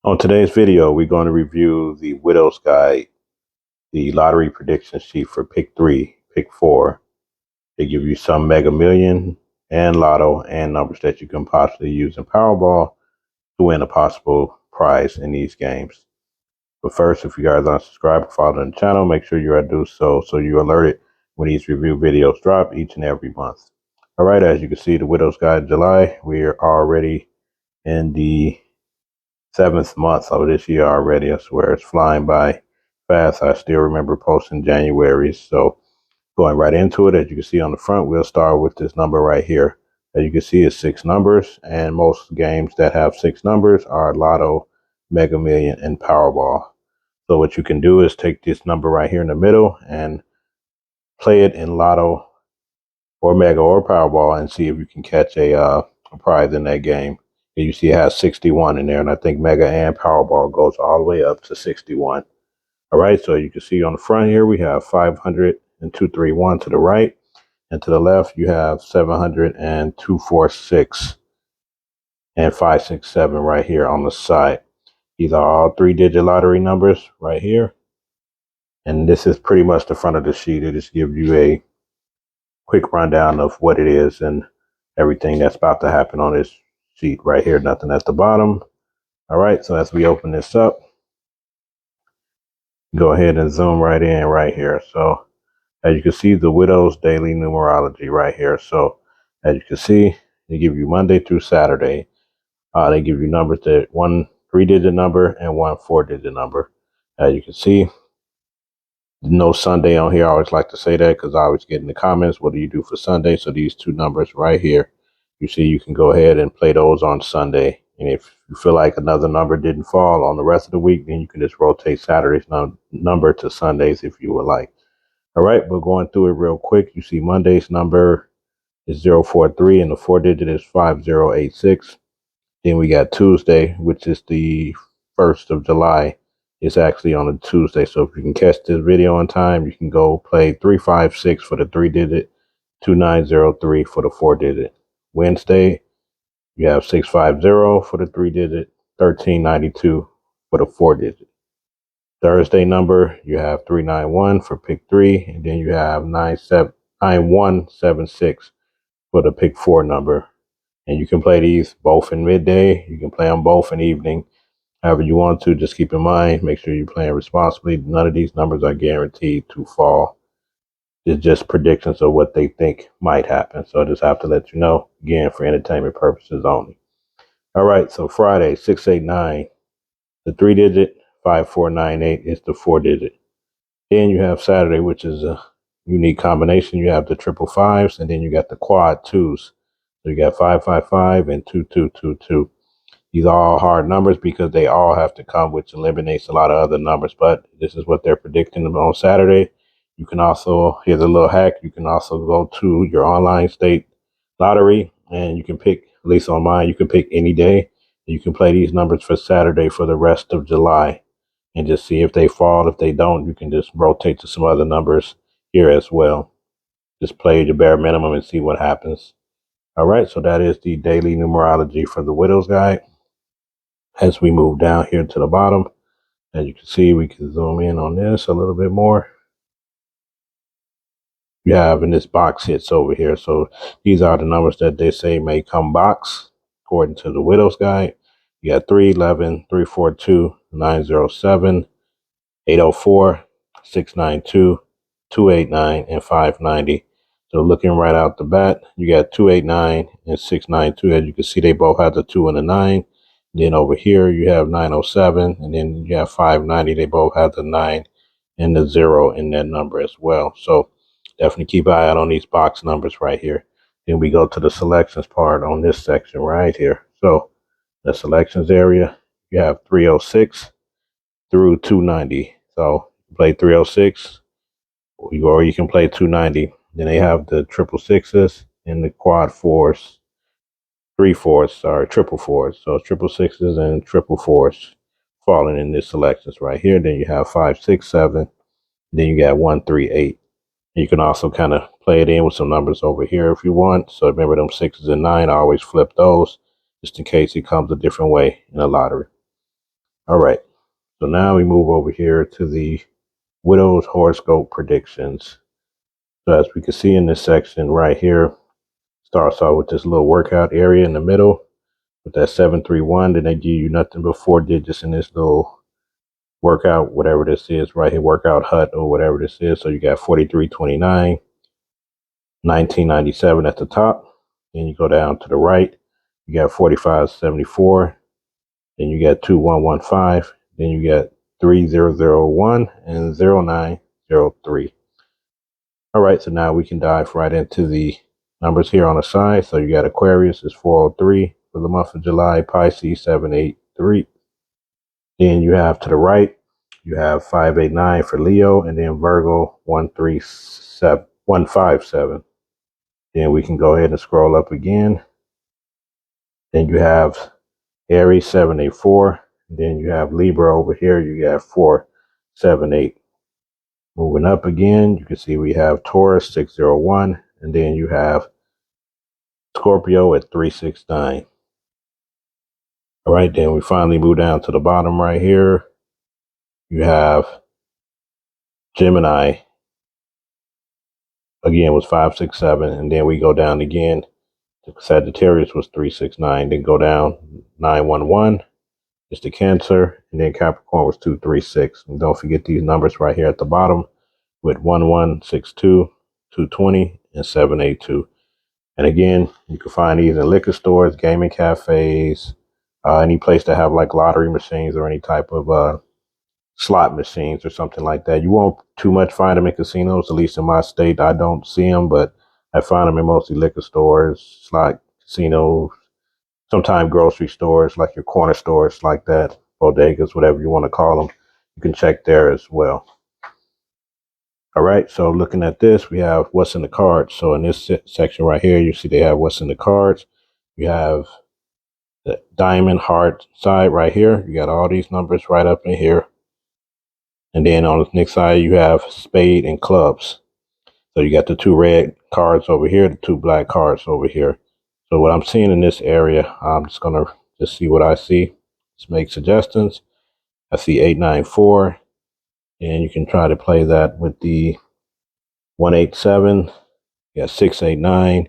On today's video, we're going to review the Widow's Guide, the lottery prediction sheet for pick 3, pick 4. They give you some Mega Million and Lotto and numbers that you can possibly use in Powerball to win a possible prize in these games. But first, if you guys aren't subscribed or following the channel, make sure you are do so you're alerted when these review videos drop each and every month. All right, as you can see, the Widow's Guide July, we're already in the 7th month of this year already. I swear it's flying by fast. I still remember posting January. So going right into it, as you can see on the front, we'll start with this number right here. As you can see, it's 6 numbers, and most games that have 6 numbers are Lotto, Mega Million, and Powerball. So what you can do is take this number right here in the middle and play it in Lotto or Mega or Powerball and see if you can catch a prize in that game. And you see it has 61 in there, and I think Mega and Powerball goes all the way up to 61. All right, so you can see on the front here we have 500 and 231 to the right, and to the left you have 700 and 246 and 567 right here on the side. These are all 3-digit lottery numbers right here, and this is pretty much the front of the sheet. It just gives you a quick rundown of what it is and everything that's about to happen on this sheet right here. Nothing at the bottom. All right, so as we open this up, go ahead and zoom right in right here. So as you can see, the Widow's Daily Numerology right here. So as you can see, they give you Monday through Saturday. They give you numbers that one 3-digit number and one 4-digit number. As you can see, no Sunday on here. I always like to say that because I always get in the comments, what do you do for Sunday? So these two numbers right here, you see, you can go ahead and play those on Sunday. And if you feel like another number didn't fall on the rest of the week, then you can just rotate Saturday's number to Sundays if you would like. All right, but going through it real quick, you see Monday's number is 043 and the 4-digit is 5086. Then we got Tuesday, which is the 1st of July. It's actually on a Tuesday. So if you can catch this video on time, you can go play 356 for the 3-digit, 2903 for the 4-digit. Wednesday, you have 650 for the 3-digit, 1392 for the 4-digit. Thursday number, you have 391 for pick 3, and then you have 9176 for the pick 4 number. And you can play these both in midday. You can play them both in evening. However you want to. Just keep in mind, make sure you're playing responsibly. None of these numbers are guaranteed to fall. It's just predictions of what they think might happen. So I just have to let you know, again, for entertainment purposes only. All right, so Friday, 689, the 3-digit, 5498 is the 4-digit. Then you have Saturday, which is a unique combination. You have the triple fives, and then you got the quad twos. So you got 555 and 2222. These are all hard numbers because they all have to come, which eliminates a lot of other numbers. But this is what they're predicting on Saturday. You can also, here's a little hack, you can also go to your online state lottery and you can pick, at least on mine, you can pick any day. You can play these numbers for Saturday for the rest of July and just see if they fall. If they don't, you can just rotate to some other numbers here as well. Just play the bare minimum and see what happens. All right, so that is the daily numerology for the Widow's Guide. As we move down here to the bottom, as you can see, we can zoom in on this a little bit more. You have in this box hits over here. So these are the numbers that they say may come box according to the Widow's Guide. You got 311, 342, 907, 804, 692, 289, and 590. So looking right out the bat, you got 289 and 692. As you can see, they both have the 2 and the 9. Then over here, you have 907, and then you have 590. They both have the 9 and the 0 in that number as well. So definitely keep an eye out on these box numbers right here. Then we go to the selections part on this section right here. So the selections area, you have 306 through 290. So play 306 or you can play 290. Then they have the triple sixes and the quad fours, 3/4, sorry, triple fours. So triple sixes and triple fours falling in this selections right here. Then you have 5, 6, 7. Then you got 1, 3, 8. You can also kind of play it in with some numbers over here if you want. So remember them 6s and 9, I always flip those just in case it comes a different way in a lottery. All right. So now we move over here to the Widow's Horoscope predictions. So as we can see in this section right here, starts off with this little workout area in the middle with that 731. Then they give you nothing but 4 digits in this little workout, whatever this is right here, workout hut or whatever this is. So you got 4329, 1997 at the top. Then you go down to the right, you got 4574. Then you got 2115. Then you got 3001 and 0903. All right, so now we can dive right into the numbers here on the side. So you got Aquarius is 403 for the month of July, Pisces 783. Then you have to the right, you have 589 for Leo, and then Virgo 157. Then we can go ahead and scroll up again. Then you have Aries 784. Then you have Libra over here. You got 478. Moving up again, you can see we have Taurus 601, and then you have Scorpio at 369. All right, then we finally move down to the bottom right here. You have Gemini again was 567, and then we go down again. Sagittarius was 369. Then go down 911. It's the Cancer, and then Capricorn was 236. And don't forget these numbers right here at the bottom with 1162, 220, and 782. And again, you can find these in liquor stores, gaming cafes, any place that have like lottery machines or any type of slot machines or something like that. You won't too much find them in casinos, at least in my state. I don't see them, but I find them in mostly liquor stores, slot casinos, sometimes grocery stores, like your corner stores like that, bodegas, whatever you want to call them. You can check there as well. All right, so looking at this, we have what's in the cards. So in this section right here, you see they have what's in the cards. You have the diamond heart side right here. You got all these numbers right up in here. And then on the next side, you have spade and clubs. So you got the two red cards over here, the two black cards over here. So what I'm seeing in this area, I'm just going to just see what I see. Just make suggestions. I see 894, and you can try to play that with the 187. You got 689,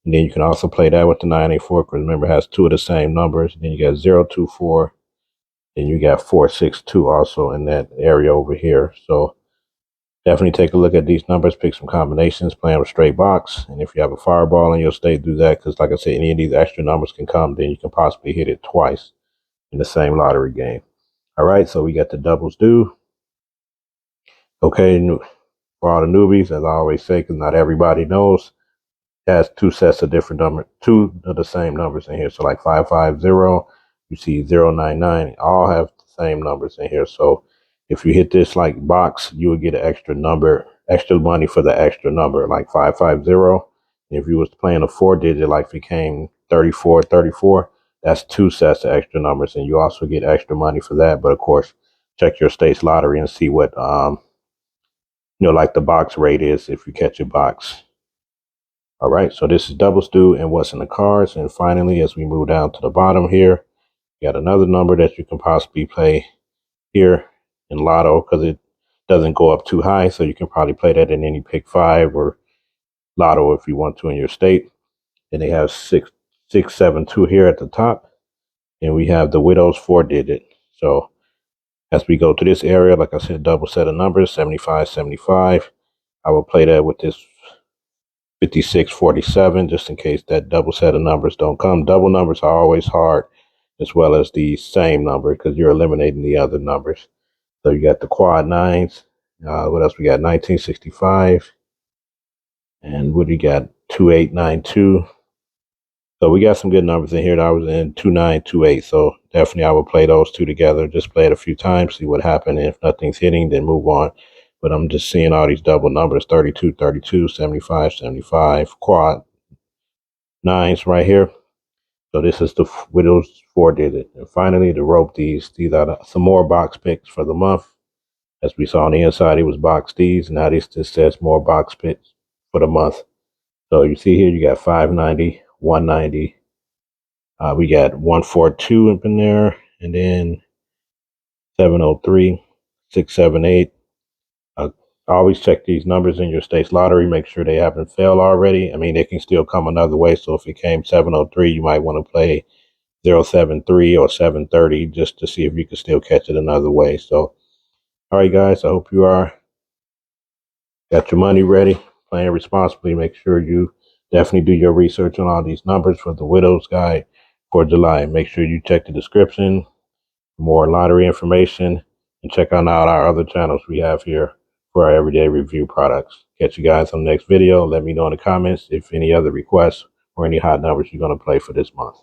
and then you can also play that with the 984, because remember it has two of the same numbers. Then you got 024, and you got 462 also in that area over here. So definitely take a look at these numbers, pick some combinations, play them a straight box. And if you have a fireball in your state, do that, because like I said, any of these extra numbers can come, then you can possibly hit it twice in the same lottery game. All right, so we got the doubles due. Okay, for all the newbies, as I always say, because not everybody knows, has two sets of different numbers, two of the same numbers in here. So like 550, you see 099, all have the same numbers in here. So if you hit this like box, you would get an extra number, extra money for the extra number, like 550. If you was playing a 4 digit, like if it came 3434, that's two sets of extra numbers, and you also get extra money for that. But of course, check your state's lottery and see what like the box rate is if you catch a box. All right, so this is double stew and what's in the cards. And finally, as we move down to the bottom here, you got another number that you can possibly play here in Lotto, because it doesn't go up too high. So you can probably play that in any pick 5 or Lotto if you want to in your state. And they have 6672 here at the top. And we have the Widow's 4 digit. So as we go to this area, like I said, double set of numbers, 7575. I will play that with this 5647, just in case that double set of numbers don't come. Double numbers are always hard, as well as the same number, because you're eliminating the other numbers. So you got the quad nines. What else we got? 1965. And what do you got? 2892. So we got some good numbers in here. That was in 2928. So definitely I would play those two together. Just play it a few times, see what happened. And if nothing's hitting, then move on. But I'm just seeing all these double numbers, 32, 32, 75, 75, quad nines right here. So this is the Widow's 4 digit. And finally, to rope these are some more box picks for the month. As we saw on the inside, it was box D's. Now this just says more box picks for the month. So you see here, you got 590, 190. We got 142 up in there. And then 703, 678. Always check these numbers in your state's lottery. Make sure they haven't failed already. I mean, they can still come another way. So if it came 703, you might want to play 073 or 730 just to see if you can still catch it another way. So, all right, guys, I hope you are got your money ready, playing responsibly. Make sure you definitely do your research on all these numbers for the Widow's Guide for July. Make sure you check the description for more lottery information and check out our other channels we have here for our everyday review products. Catch you guys on the next video. Let me know in the comments if any other requests or any hot numbers you're going to play for this month.